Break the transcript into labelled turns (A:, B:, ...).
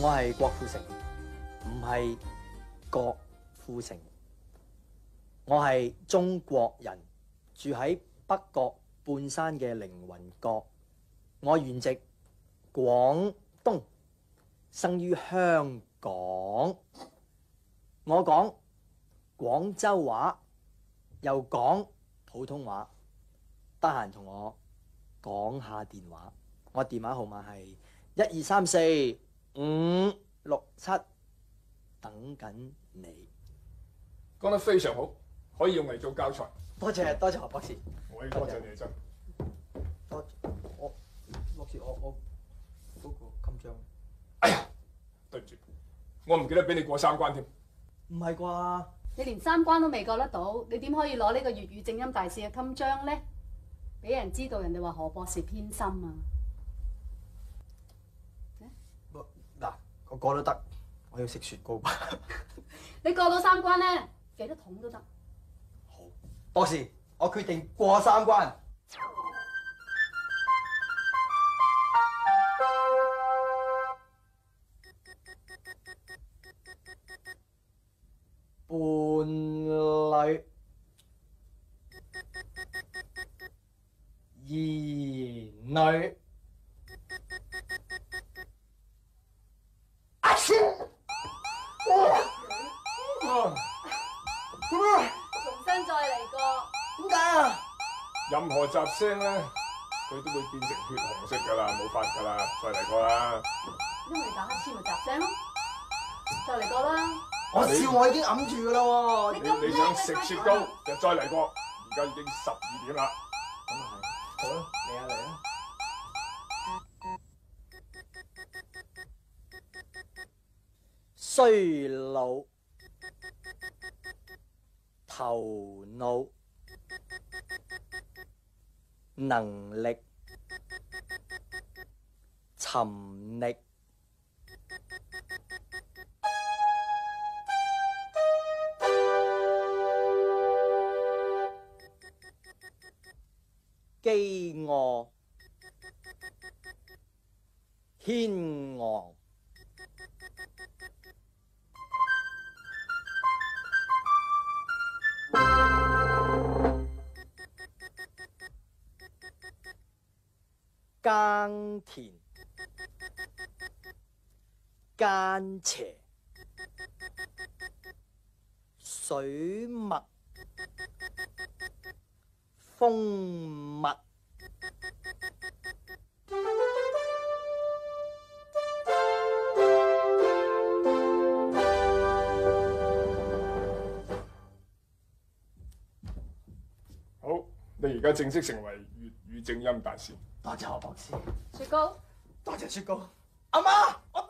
A: 我係郭富城，唔係郭富城。我係中國人，住喺北角半山嘅凌雲閣。我原籍廣東，生於香港。我講廣州話，又講普通話。得閒同我講下電話，我電話號碼係1234567，等緊你。
B: 講得非常好，可以用嚟做教材。
A: 多謝何博士。
B: 我要多謝你真。
A: 我博士，我嗰個襟章。
B: 哎呀，對唔住，我唔記得俾你過三關添。
A: 唔係啩？
C: 你連三關都未過得到，你點可以攞呢個粵語正音大使嘅襟章呢？俾人知道，人哋話何博士偏心啊！
A: 嗱，我過都得，我要食雪糕。
C: 你過到三關呢，幾多桶都得。
A: 好，博士，我決定過三關。伴侶、兒女、阿超，
C: 重新再嚟過。
A: 點解啊？
B: 任何雜聲咧，佢都會變成血紅色㗎啦，冇法㗎啦，再嚟過啦。
C: 因為你打乞嗤咪雜聲咯，再嚟過啦。
A: 我笑我已經揞住㗎啦喎。
B: 你想食雪糕就再嚟過，而家已經12點啦。
A: 咁啊係，好啦，嚟啊！衰老、頭腦、能力、沉溺、飢餓、牽昂、耕田、奸邪、水墨、蜂蜜。
B: 好，你而家正式成為粵語正音大使。
A: 多謝何博士。
C: 雪糕。
A: 多謝雪糕。阿媽，我